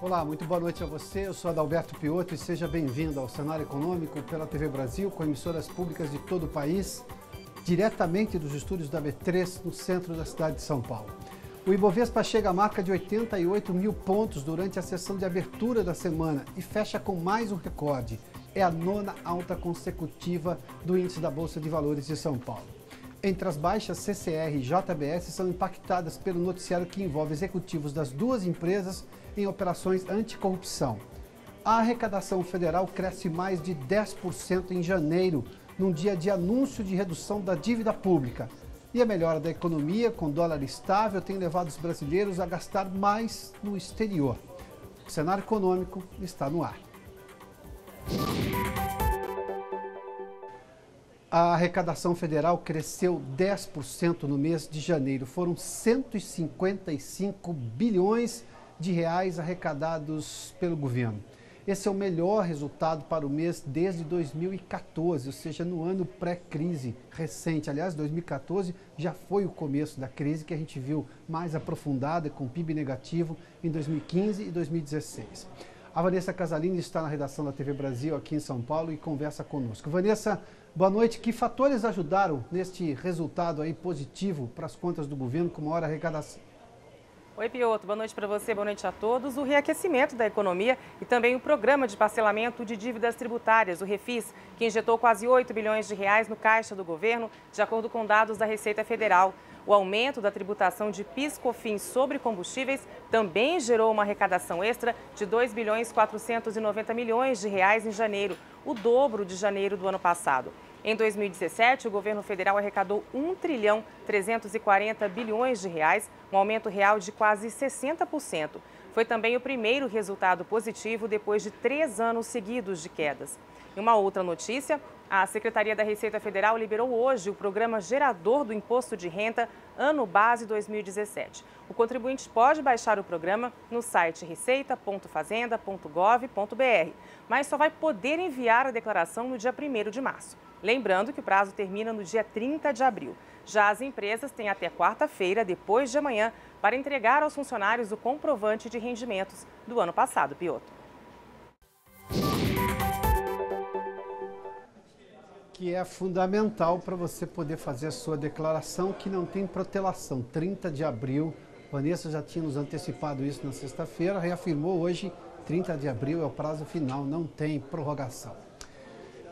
Olá, muito boa noite a você. Eu sou Adalberto Piotto e seja bem-vindo ao Cenário Econômico pela TV Brasil, com emissoras públicas de todo o país, diretamente dos estúdios da B3, no centro da cidade de São Paulo. O Ibovespa chega à marca de 88 mil pontos durante a sessão de abertura da semana e fecha com mais um recorde. É a 9ª alta consecutiva do índice da Bolsa de Valores de São Paulo. Entre as baixas, CCR e JBS são impactadas pelo noticiário que envolve executivos das duas empresas em operações anticorrupção. A arrecadação federal cresce mais de 10% em janeiro, num dia de anúncio de redução da dívida pública. E a melhora da economia, com dólar estável, tem levado os brasileiros a gastar mais no exterior. O cenário econômico está no ar. A arrecadação federal cresceu 10% no mês de janeiro. Foram 155 bilhões de reais arrecadados pelo governo. Esse é o melhor resultado para o mês desde 2014, ou seja, no ano pré-crise recente. Aliás, 2014 já foi o começo da crise que a gente viu mais aprofundada, com PIB negativo em 2015 e 2016. A Vanessa Casalini está na redação da TV Brasil aqui em São Paulo e conversa conosco. Vanessa, boa noite. Que fatores ajudaram neste resultado aí positivo para as contas do governo com maior arrecadação? Oi, Piotto. Boa noite para você, boa noite a todos. O reaquecimento da economia e também o programa de parcelamento de dívidas tributárias, o Refis, que injetou quase 8 bilhões de reais no caixa do governo, de acordo com dados da Receita Federal. O aumento da tributação de PIS/COFINS sobre combustíveis também gerou uma arrecadação extra de 2 bilhões 490 milhões de reais em janeiro, o dobro de janeiro do ano passado. Em 2017, o governo federal arrecadou 1 trilhão 340 bilhões de reais, um aumento real de quase 60%. Foi também o primeiro resultado positivo depois de 3 anos seguidos de quedas. E uma outra notícia, a Secretaria da Receita Federal liberou hoje o programa gerador do Imposto de Renda Ano Base 2017. O contribuinte pode baixar o programa no site receita.fazenda.gov.br, mas só vai poder enviar a declaração no dia 1º de março. Lembrando que o prazo termina no dia 30 de abril. Já as empresas têm até quarta-feira, depois de amanhã, para entregar aos funcionários o comprovante de rendimentos do ano passado, Piotto. Que é fundamental para você poder fazer a sua declaração, que não tem protelação. 30 de abril, Vanessa já tinha nos antecipado isso na sexta-feira, reafirmou hoje, 30 de abril é o prazo final, não tem prorrogação.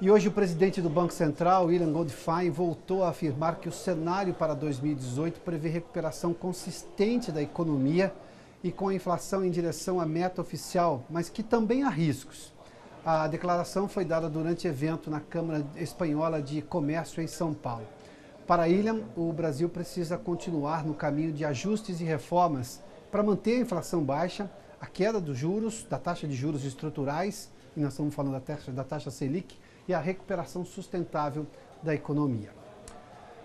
E hoje o presidente do Banco Central, William Goldfein, voltou a afirmar que o cenário para 2018 prevê recuperação consistente da economia e com a inflação em direção à meta oficial, mas que também há riscos. A declaração foi dada durante evento na Câmara Espanhola de Comércio em São Paulo. Para William, o Brasil precisa continuar no caminho de ajustes e reformas para manter a inflação baixa, a queda dos juros, da taxa de juros estruturais, e nós estamos falando da taxa Selic, e a recuperação sustentável da economia.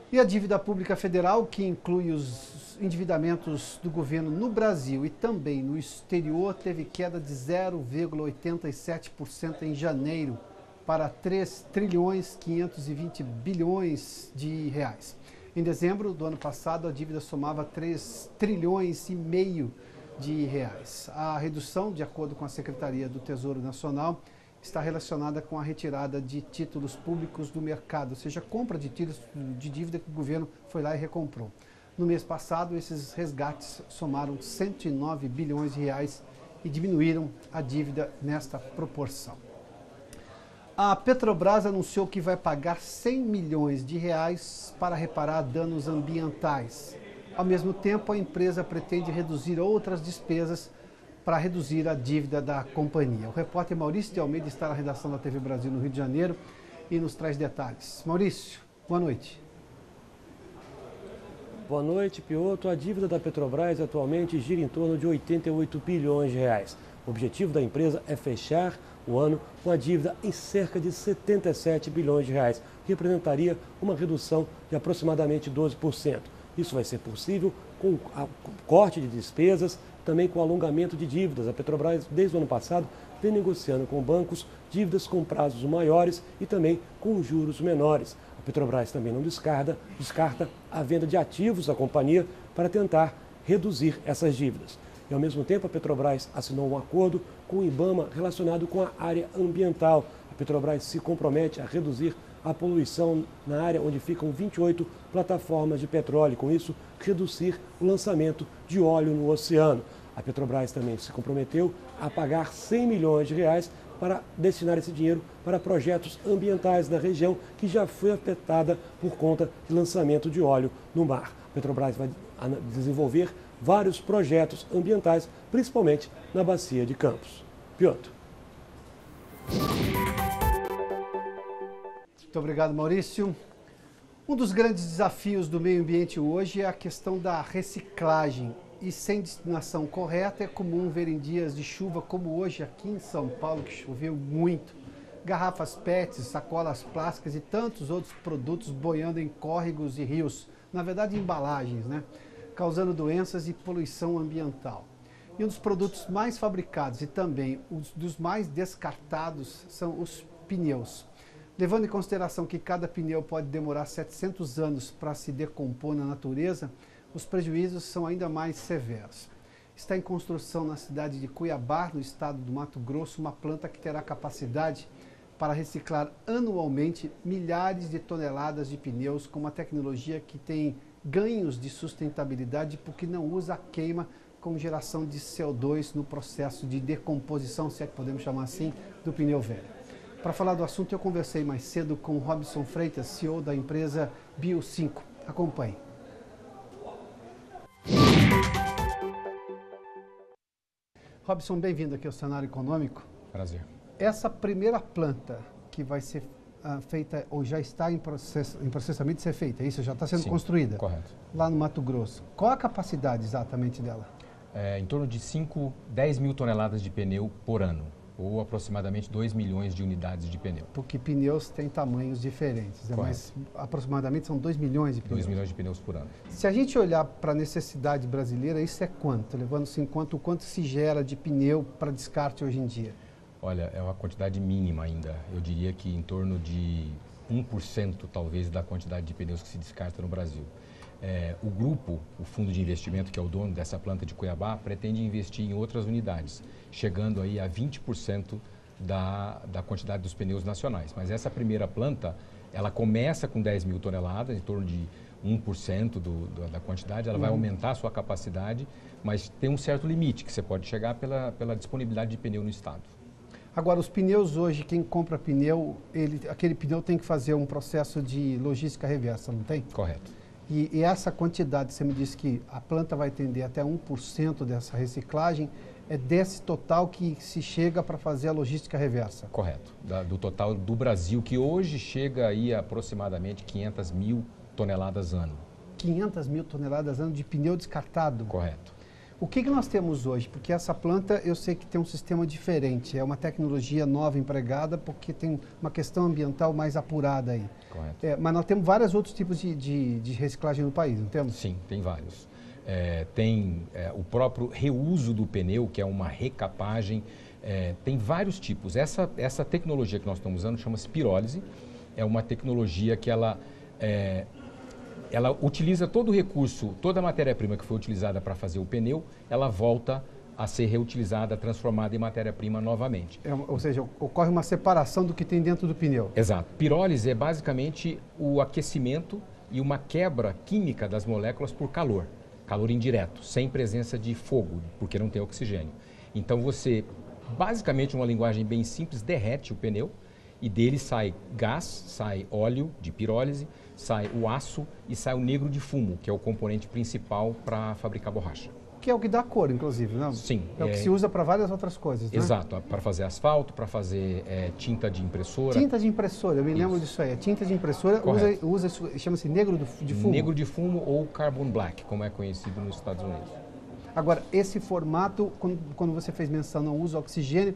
E a dívida pública federal, que inclui os endividamentos do governo no Brasil e também no exterior, teve queda de 0,87% em janeiro para 3 trilhões 520 bilhões de reais. Em dezembro do ano passado, a dívida somava 3 trilhões e meio de reais. A redução, de acordo com a Secretaria do Tesouro Nacional, está relacionada com a retirada de títulos públicos do mercado, ou seja, compra de títulos de dívida que o governo foi lá e recomprou. No mês passado, esses resgates somaram 109 bilhões de reais e diminuíram a dívida nesta proporção. A Petrobras anunciou que vai pagar 100 milhões de reais para reparar danos ambientais. Ao mesmo tempo, a empresa pretende reduzir outras despesas para reduzir a dívida da companhia. O repórter Maurício de Almeida está na redação da TV Brasil no Rio de Janeiro e nos traz detalhes. Maurício, boa noite. Boa noite, Piotto. A dívida da Petrobras atualmente gira em torno de 88 bilhões de reais. O objetivo da empresa é fechar o ano com a dívida em cerca de 77 bilhões de reais, que representaria uma redução de aproximadamente 12%. Isso vai ser possível com o corte de despesas, também com o alongamento de dívidas. A Petrobras, desde o ano passado, vem negociando com bancos dívidas com prazos maiores e também com juros menores. A Petrobras também não descarta a venda de ativos da companhia para tentar reduzir essas dívidas. E, ao mesmo tempo, a Petrobras assinou um acordo com o IBAMA relacionado com a área ambiental. A Petrobras se compromete a reduzir a poluição na área onde ficam 28 plataformas de petróleo. Com isso, reduzir o lançamento de óleo no oceano. A Petrobras também se comprometeu a pagar 100 milhões de reais para destinar esse dinheiro para projetos ambientais na região que já foi afetada por conta de lançamento de óleo no mar. A Petrobras vai desenvolver vários projetos ambientais, principalmente na Bacia de Campos. Piotr. Muito obrigado, Maurício. Um dos grandes desafios do meio ambiente hoje é a questão da reciclagem. E sem destinação correta é comum ver em dias de chuva como hoje aqui em São Paulo, que choveu muito, garrafas PETs, sacolas plásticas e tantos outros produtos boiando em córregos e rios, na verdade embalagens, né? Causando doenças e poluição ambiental. E um dos produtos mais fabricados e também dos mais descartados são os pneus. Levando em consideração que cada pneu pode demorar 700 anos para se decompor na natureza, os prejuízos são ainda mais severos. Está em construção na cidade de Cuiabá, no estado do Mato Grosso, uma planta que terá capacidade para reciclar anualmente milhares de toneladas de pneus com uma tecnologia que tem ganhos de sustentabilidade porque não usa a queima com geração de CO2 no processo de decomposição, se é que podemos chamar assim, do pneu velho. Para falar do assunto, eu conversei mais cedo com o Robson Freitas, CEO da empresa Bio5. Acompanhe. Robson, bem-vindo aqui ao Cenário Econômico. Prazer. Essa primeira planta que vai ser feita, ou já está em processamento de ser feita, isso já está sendo construída? Correto. Lá no Mato Grosso. Qual a capacidade exatamente dela? Em torno de 10 mil toneladas de pneu por ano, ou aproximadamente 2 milhões de unidades de pneu. Porque pneus têm tamanhos diferentes, mas aproximadamente são 2 milhões de pneus. 2 milhões de pneus por ano. Se a gente olhar para a necessidade brasileira, isso é quanto? Levando-se em conta o quanto se gera de pneu para descarte hoje em dia? Olha, é uma quantidade mínima ainda. Eu diria que em torno de 1% talvez da quantidade de pneus que se descarta no Brasil. O grupo, o fundo de investimento, que é o dono dessa planta de Cuiabá, pretende investir em outras unidades, chegando aí a 20% da quantidade dos pneus nacionais. Mas essa primeira planta, ela começa com 10 mil toneladas, em torno de 1% da quantidade, ela vai aumentar a sua capacidade, mas tem um certo limite que você pode chegar pela disponibilidade de pneu no estado. Agora, os pneus hoje, quem compra pneu, aquele pneu tem que fazer um processo de logística reversa, não tem? Correto. E essa quantidade, você me disse que a planta vai atender até 1% dessa reciclagem, é desse total que se chega para fazer a logística reversa? Correto. Do total do Brasil, que hoje chega aí a aproximadamente 500 mil toneladas ano. 500 mil toneladas ano de pneu descartado? Correto. O que nós temos hoje? Porque essa planta, eu sei que tem um sistema diferente, é uma tecnologia nova empregada, porque tem uma questão ambiental mais apurada aí. Correto. Mas nós temos vários outros tipos de reciclagem no país, não temos? Sim, tem vários. Tem o próprio reuso do pneu, que é uma recapagem, tem vários tipos. Essa tecnologia que nós estamos usando chama-se pirólise, é uma tecnologia que ela utiliza todo o recurso, toda a matéria-prima que foi utilizada para fazer o pneu, ela volta a ser reutilizada, transformada em matéria-prima novamente. Ou seja, ocorre uma separação do que tem dentro do pneu. Exato. Pirólise é basicamente o aquecimento e uma quebra química das moléculas por calor indireto, sem presença de fogo, porque não tem oxigênio. Então você, basicamente uma linguagem bem simples, derrete o pneu e dele sai gás, sai óleo de pirólise, sai o aço e sai o negro de fumo, que é o componente principal para fabricar borracha. Que é o que dá cor, inclusive, não? Sim. É o que se usa para várias outras coisas, né? Exato, para fazer asfalto, para fazer tinta de impressora. Tinta de impressora, eu me lembro disso aí. A tinta de impressora usa chama-se negro de fumo. Negro de fumo ou carbon black, como é conhecido nos Estados Unidos. Agora, esse formato, quando você fez menção, não usa oxigênio,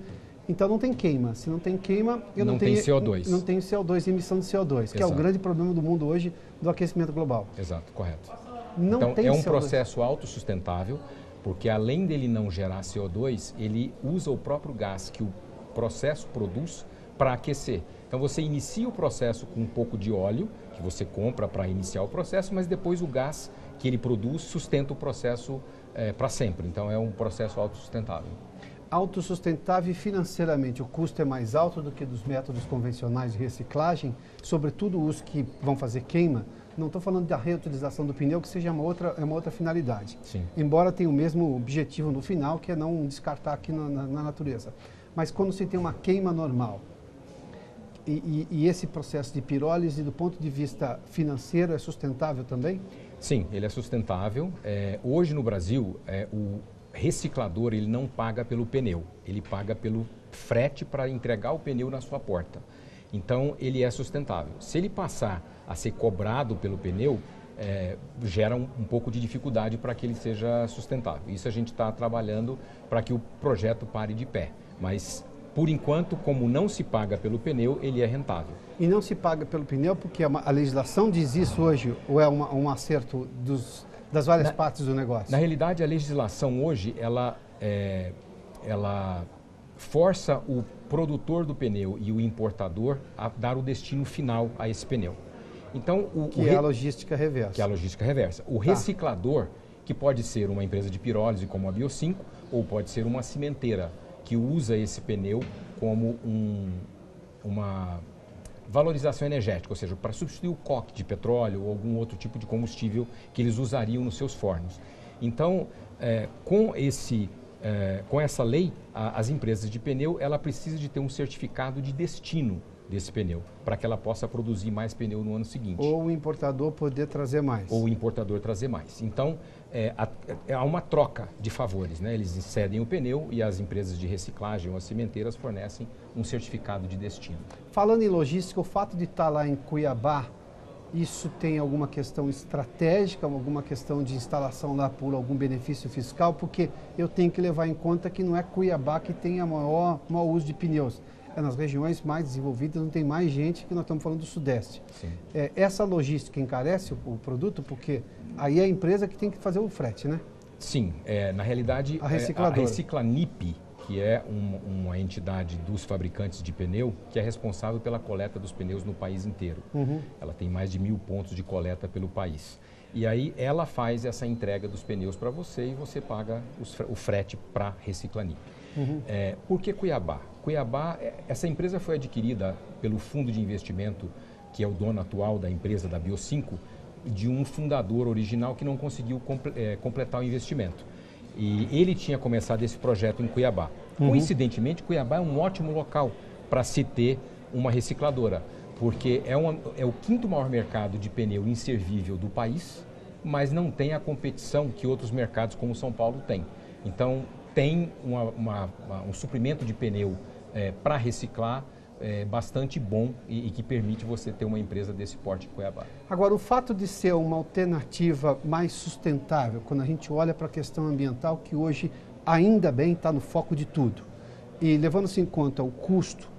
então não tem queima. Se não tem queima, não tem CO2. Não tem CO2, emissão de CO2, Exato. Que é o grande problema do mundo hoje do aquecimento global. Exato, correto. Então é um processo autossustentável, porque além dele não gerar CO2, ele usa o próprio gás que processo produz para aquecer. Então você inicia o processo com um pouco de óleo, que você compra para iniciar o processo, mas depois o gás que ele produz sustenta o processo para sempre. Então é um processo autossustentável. Autossustentável e financeiramente, o custo é mais alto do que dos métodos convencionais de reciclagem, sobretudo os que vão fazer queima. Não estou falando da reutilização do pneu, que seja uma outra finalidade. Sim. Embora tenha o mesmo objetivo no final, que é não descartar aqui na natureza. Mas quando se tem uma queima normal, e esse processo de pirólise, do ponto de vista financeiro, é sustentável também? Sim, ele é sustentável. Hoje no Brasil, o reciclador ele não paga pelo pneu, ele paga pelo frete para entregar o pneu na sua porta. Então, ele é sustentável. Se ele passar a ser cobrado pelo pneu, gera um pouco de dificuldade para que ele seja sustentável. Isso a gente está trabalhando para que o projeto pare de pé. Mas, por enquanto, como não se paga pelo pneu, ele é rentável. E não se paga pelo pneu porque a legislação diz isso hoje, ou é um acerto das várias partes do negócio? Na realidade, a legislação hoje, ela força o produtor do pneu e o importador a dar o destino final a esse pneu. Então, é a logística reversa. Que é a logística reversa. O reciclador, que pode ser uma empresa de pirólise como a Bio5, ou pode ser uma cimenteira, que usa esse pneu como uma valorização energética, ou seja, para substituir o coque de petróleo ou algum outro tipo de combustível que eles usariam nos seus fornos. Então, com essa lei, as empresas de pneu, ela precisa de ter um certificado de destino desse pneu, para que ela possa produzir mais pneu no ano seguinte. Ou o importador poder trazer mais. Ou o importador trazer mais. Então, há uma troca de favores, né? Eles cedem o pneu e as empresas de reciclagem ou as cimenteiras fornecem um certificado de destino. Falando em logística, o fato de estar lá em Cuiabá, isso tem alguma questão estratégica, alguma questão de instalação lá por algum benefício fiscal? Porque eu tenho que levar em conta que não é Cuiabá que tem a maior uso de pneus. É nas regiões mais desenvolvidas, não tem mais gente, que nós estamos falando do Sudeste. Essa logística encarece o produto, porque aí é a empresa que tem que fazer o frete, né? Sim, na realidade, a Reciclanip, que é uma entidade dos fabricantes de pneu, que é responsável pela coleta dos pneus no país inteiro. Ela tem mais de 1000 pontos de coleta pelo país. E aí ela faz essa entrega dos pneus para você e você paga o frete para a Reciclanip. Por que Cuiabá? Cuiabá, essa empresa foi adquirida pelo fundo de investimento, que é o dono atual da empresa da Bio5, de um fundador original que não conseguiu completar o investimento. E ele tinha começado esse projeto em Cuiabá. Coincidentemente, Cuiabá é um ótimo local para se ter uma recicladora, porque é o 5º maior mercado de pneu inservível do país, mas não tem a competição que outros mercados como São Paulo têm. Então, tem um suprimento de pneu para reciclar bastante bom e que permite você ter uma empresa desse porte em Cuiabá. Agora, o fato de ser uma alternativa mais sustentável, quando a gente olha para a questão ambiental, que hoje ainda bem está no foco de tudo, e levando-se em conta o custo,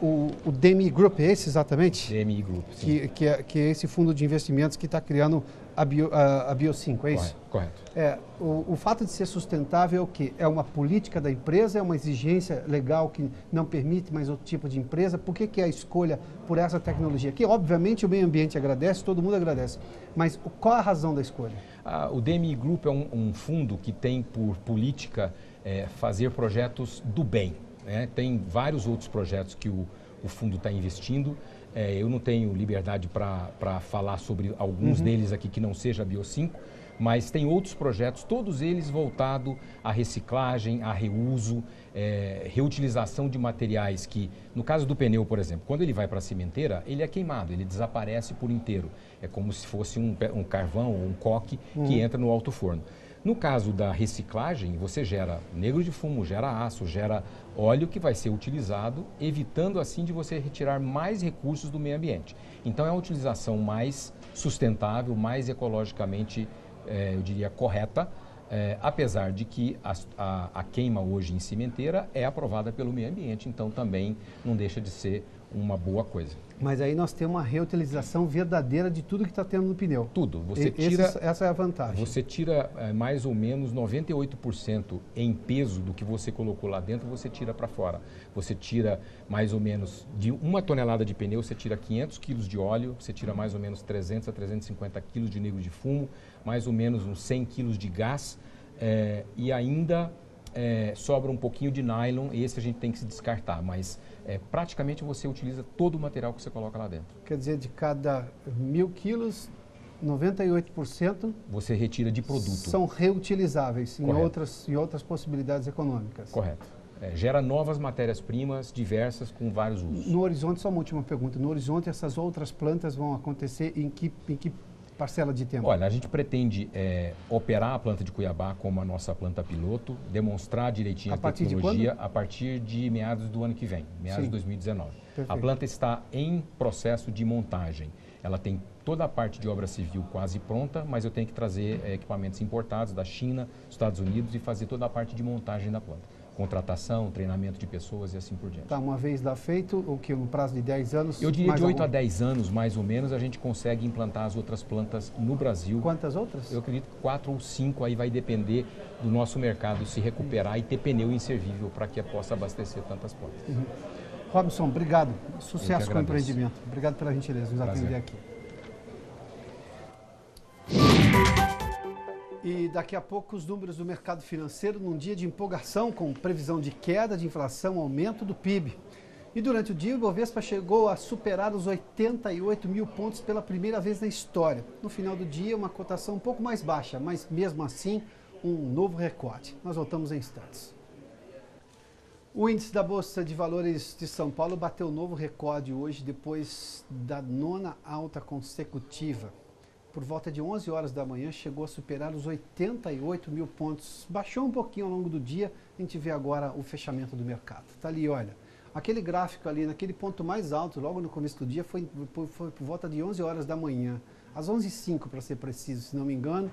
o DMI Group, é esse exatamente? DMI Group, sim. Que é esse fundo de investimentos que está criando a Bio5, é isso? Correto. O fato de ser sustentável é o quê? É uma política da empresa, é uma exigência legal que não permite mais outro tipo de empresa? Por que é a escolha por essa tecnologia? Que obviamente o meio ambiente agradece, todo mundo agradece, mas qual a razão da escolha? O DMI Group é um fundo que tem por política fazer projetos do bem. Tem vários outros projetos que o fundo está investindo. Eu não tenho liberdade para falar sobre alguns deles aqui que não seja a Bio5, mas tem outros projetos, todos eles voltados à reciclagem, a reuso, reutilização de materiais que, no caso do pneu, por exemplo, quando ele vai para a cimenteira, ele é queimado, ele desaparece por inteiro. É como se fosse um carvão ou um coque que entra no alto forno. No caso da reciclagem, você gera negro de fumo, gera aço, gera óleo que vai ser utilizado, evitando assim de você retirar mais recursos do meio ambiente. Então é uma utilização mais sustentável, mais ecologicamente, eu diria, correta, apesar de que a queima hoje em cimenteira é aprovada pelo meio ambiente, então também não deixa de ser uma boa coisa. Mas aí nós temos uma reutilização verdadeira de tudo que está tendo no pneu. Tudo. Você tira, essa é a vantagem. Você tira mais ou menos 98% em peso do que você colocou lá dentro, você tira para fora. Você tira mais ou menos, de 1 tonelada de pneu, você tira 500 quilos de óleo, você tira mais ou menos 300 a 350 quilos de negro de fumo, mais ou menos uns 100 quilos de gás e ainda sobra um pouquinho de nylon, e esse a gente tem que se descartar, mas praticamente você utiliza todo o material que você coloca lá dentro. Quer dizer, de cada 1.000 quilos, 98% você retira de produto. São reutilizáveis em outras possibilidades econômicas. Correto. Gera novas matérias-primas diversas com vários usos. No horizonte, só uma última pergunta, no horizonte essas outras plantas vão acontecer em que parcela de tempo? Olha, a gente pretende operar a planta de Cuiabá como a nossa planta piloto, demonstrar direitinho a tecnologia a partir de meados do ano que vem, meados de 2019. Perfeito. A planta está em processo de montagem. Ela tem toda a parte de obra civil quase pronta, mas eu tenho que trazer equipamentos importados da China, Estados Unidos e fazer toda a parte de montagem da planta. Contratação, treinamento de pessoas e assim por diante. Tá, uma vez lá feito, o que, no prazo de 10 anos? Eu diria de 8 a 10 anos, mais ou menos, a gente consegue implantar as outras plantas no Brasil. Quantas outras? Eu acredito que 4 ou 5, aí vai depender do nosso mercado se recuperar e ter pneu inservível para que possa abastecer tantas plantas. Uhum. Robson, obrigado. Sucesso com o empreendimento. Obrigado pela gentileza de nos atender aqui. E daqui a pouco os números do mercado financeiro num dia de empolgação com previsão de queda de inflação, aumento do PIB. E durante o dia o Ibovespa chegou a superar os 88 mil pontos pela primeira vez na história. No final do dia uma cotação um pouco mais baixa, mas mesmo assim um novo recorde. Nós voltamos em instantes. O índice da Bolsa de Valores de São Paulo bateu novo recorde hoje depois da 9ª alta consecutiva. Por volta de 11 horas da manhã, chegou a superar os 88 mil pontos. Baixou um pouquinho ao longo do dia, a gente vê agora o fechamento do mercado. Está ali, olha, aquele gráfico ali, naquele ponto mais alto, logo no começo do dia, foi por volta de 11 horas da manhã. Às 11h05, para ser preciso, se não me engano,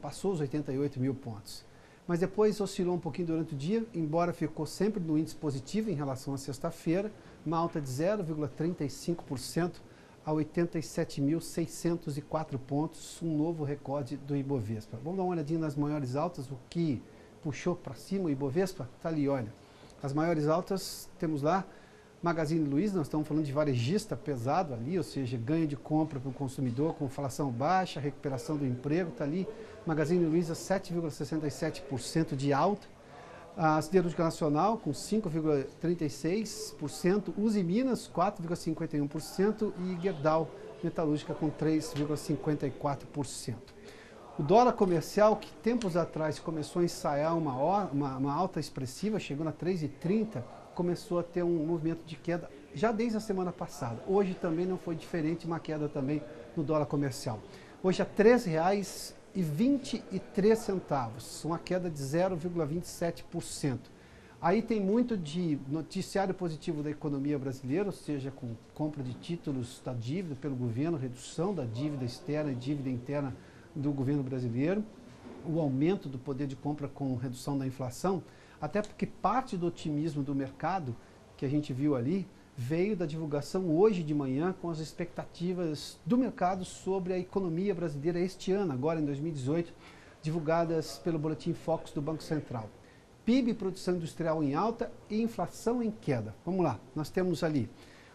passou os 88 mil pontos. Mas depois oscilou um pouquinho durante o dia, embora ficou sempre no índice positivo em relação à sexta-feira, uma alta de 0,35%. a 87.604 pontos, um novo recorde do Ibovespa. Vamos dar uma olhadinha nas maiores altas, o que puxou para cima o Ibovespa? Está ali, olha. As maiores altas temos lá, Magazine Luiza, nós estamos falando de varejista pesado ali, ou seja, ganho de compra para o consumidor com inflação baixa, recuperação do emprego, está ali. Magazine Luiza 7,67% de alta. A Siderúrgica Nacional com 5,36%, Uzi Minas 4,51% e Gerdau Metalúrgica com 3,54%. O dólar comercial, que tempos atrás começou a ensaiar uma alta expressiva, chegou a 3,30, começou a ter um movimento de queda já desde a semana passada. Hoje também não foi diferente, uma queda também no dólar comercial. Hoje a R$ 3,23, uma queda de 0,27%. Aí tem muito de noticiário positivo da economia brasileira, ou seja, com compra de títulos da dívida pelo governo, redução da dívida externa e dívida interna do governo brasileiro, o aumento do poder de compra com redução da inflação, até porque parte do otimismo do mercado, que a gente viu ali, veio da divulgação hoje de manhã com as expectativas do mercado sobre a economia brasileira este ano, agora em 2018, divulgadas pelo Boletim Focus do Banco Central. PIB e produção industrial em alta e inflação em queda. Vamos lá, nós temos ali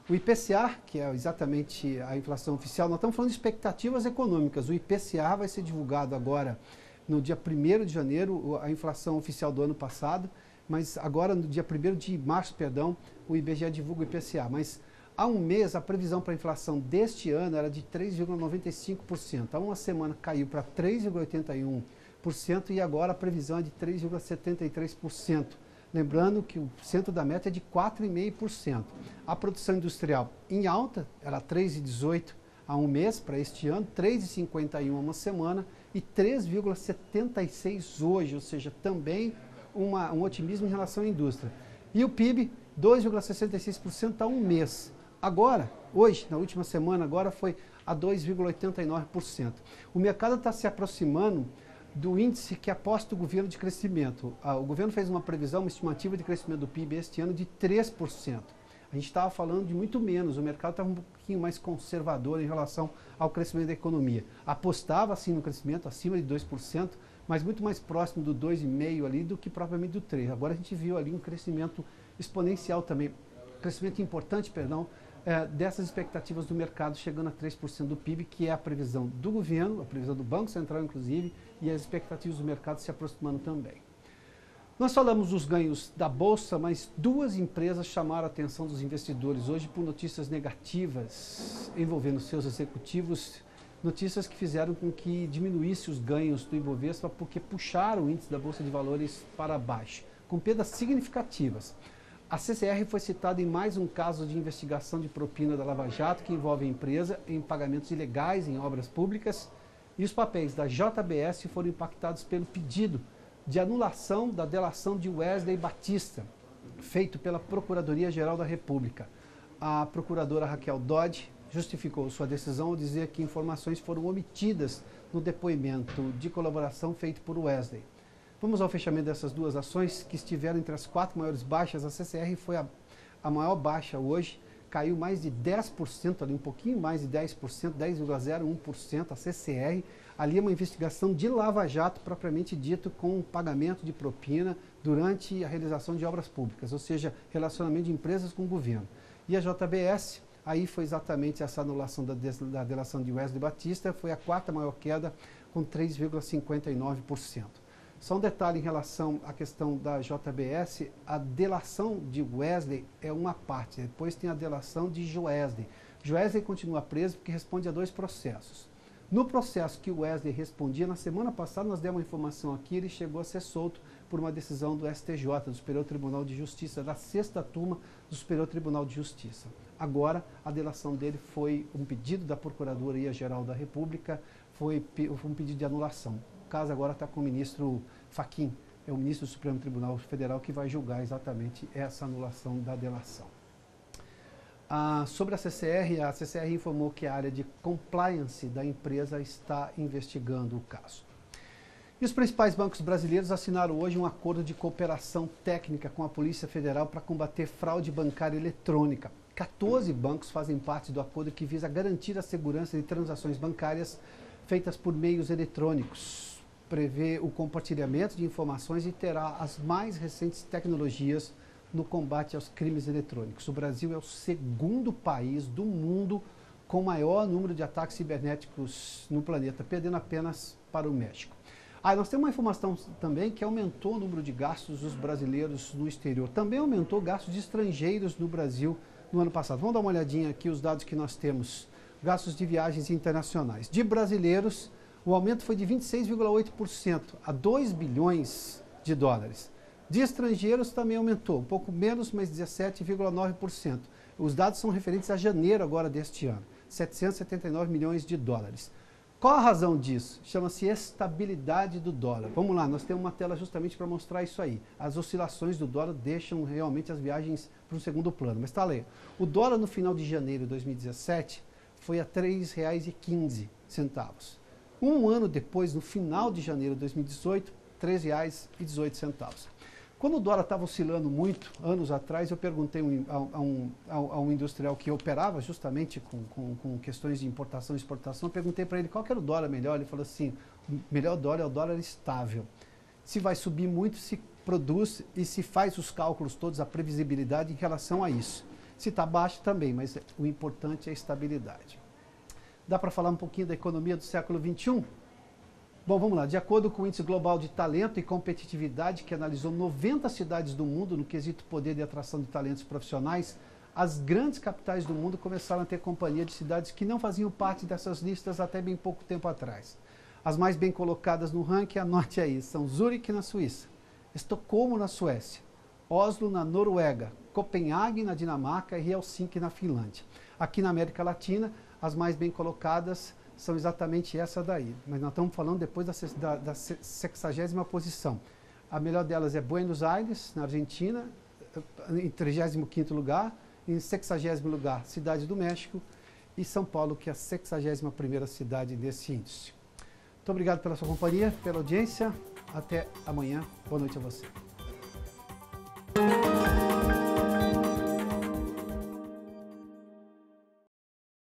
o IPCA, que é exatamente a inflação oficial. Nós estamos falando de expectativas econômicas. O IPCA vai ser divulgado agora no dia 1º de janeiro, a inflação oficial do ano passado, mas agora no dia 1º de março, o IBGE divulga o IPCA. Mas há um mês a previsão para a inflação deste ano era de 3,95%. Há uma semana caiu para 3,81% e agora a previsão é de 3,73%. Lembrando que o centro da meta é de 4,5%. A produção industrial em alta, era 3,18% há um mês para este ano, 3,51% há uma semana e 3,76% hoje, ou seja, também um otimismo em relação à indústria. E o PIB, 2,66% há um mês. Agora, hoje, na última semana, agora foi a 2,89%. O mercado está se aproximando do índice que aposta o governo de crescimento. O governo fez uma previsão, uma estimativa de crescimento do PIB este ano de 3%. A gente estava falando de muito menos, o mercado estava um pouquinho mais conservador em relação ao crescimento da economia. Apostava sim no crescimento, acima de 2%, mas muito mais próximo do 2,5% ali do que propriamente do 3%. Agora a gente viu ali um crescimento exponencial também, crescimento importante, perdão, dessas expectativas do mercado chegando a 3% do PIB, que é a previsão do governo, a previsão do Banco Central inclusive, e as expectativas do mercado se aproximando também. Nós falamos dos ganhos da Bolsa, mas duas empresas chamaram a atenção dos investidores hoje por notícias negativas envolvendo seus executivos, notícias que fizeram com que diminuísse os ganhos do Ibovespa porque puxaram o índice da Bolsa de Valores para baixo, com perdas significativas. A CCR foi citada em mais um caso de investigação de propina da Lava Jato, que envolve a empresa em pagamentos ilegais em obras públicas, e os papéis da JBS foram impactados pelo pedido de anulação da delação de Wesley Batista, feito pela Procuradoria-Geral da República. A procuradora Raquel Dodge justificou sua decisão ao dizer que informações foram omitidas no depoimento de colaboração feito por Wesley. Vamos ao fechamento dessas duas ações que estiveram entre as 4 maiores baixas. A CCR foi a maior baixa hoje, caiu mais de 10%, ali um pouquinho mais de 10%, 10,01%. A CCR, ali é uma investigação de Lava Jato, propriamente dito, com pagamento de propina durante a realização de obras públicas, ou seja, relacionamento de empresas com o governo. E a JBS, aí foi exatamente essa anulação da delação de Wesley Batista, foi a 4ª maior queda, com 3,59%. Só um detalhe em relação à questão da JBS, a delação de Wesley é uma parte, depois tem a delação de Joesley. Joesley continua preso porque responde a 2 processos. No processo que o Wesley respondia, na semana passada nós demos uma informação aqui, ele chegou a ser solto por uma decisão do STJ, do Superior Tribunal de Justiça, da 6ª turma do Superior Tribunal de Justiça. Agora, a delação dele foi um pedido da Procuradoria-Geral da República, foi um pedido de anulação. O caso agora está com o ministro Fachin, é o ministro do Supremo Tribunal Federal que vai julgar exatamente essa anulação da delação. Sobre a CCR informou que a área de compliance da empresa está investigando o caso. E os principais bancos brasileiros assinaram hoje um acordo de cooperação técnica com a Polícia Federal para combater fraude bancária eletrônica. 14 bancos fazem parte do acordo que visa garantir a segurança de transações bancárias feitas por meios eletrônicos. Prevê o compartilhamento de informações e terá as mais recentes tecnologias no combate aos crimes eletrônicos. O Brasil é o 2º país do mundo com maior número de ataques cibernéticos no planeta, perdendo apenas para o México. Nós temos uma informação também que aumentou o número de gastos dos brasileiros no exterior. Também aumentou gastos de estrangeiros no Brasil no ano passado. Vamos dar uma olhadinha aqui os dados que nós temos. Gastos de viagens internacionais. De brasileiros, o aumento foi de 26,8% a 2 bilhões de dólares. De estrangeiros também aumentou, um pouco menos, mas 17,9%. Os dados são referentes a janeiro agora deste ano, 779 milhões de dólares. Qual a razão disso? Chama-se estabilidade do dólar. Vamos lá, nós temos uma tela justamente para mostrar isso aí. As oscilações do dólar deixam realmente as viagens para o segundo plano. Mas está ali. O dólar no final de janeiro de 2017 foi a R$ 3,15. Um ano depois, no final de janeiro de 2018, R$ 3,18. Quando o dólar estava oscilando muito, anos atrás, eu perguntei a um industrial que operava justamente com questões de importação e exportação, eu perguntei para ele qual que era o dólar melhor. Ele falou assim, o melhor dólar é o dólar estável. Se vai subir muito, se produz e se faz os cálculos todos, a previsibilidade em relação a isso. Se está baixo também, mas o importante é a estabilidade. Dá para falar um pouquinho da economia do século XXI? Bom, vamos lá. De acordo com o Índice Global de Talento e Competitividade, que analisou 90 cidades do mundo no quesito poder de atração de talentos profissionais, as grandes capitais do mundo começaram a ter companhia de cidades que não faziam parte dessas listas até bem pouco tempo atrás. As mais bem colocadas no ranking, anote aí, são Zurique, na Suíça, Estocolmo, na Suécia, Oslo, na Noruega, Copenhague, na Dinamarca e Helsinki, na Finlândia. Aqui na América Latina, as mais bem colocadas são exatamente essa daí, mas nós estamos falando depois da 60ª posição. A melhor delas é Buenos Aires, na Argentina, em 35º lugar, em 60º lugar, Cidade do México, e São Paulo, que é a 61ª cidade desse índice. Muito obrigado pela sua companhia, pela audiência. Até amanhã. Boa noite a você.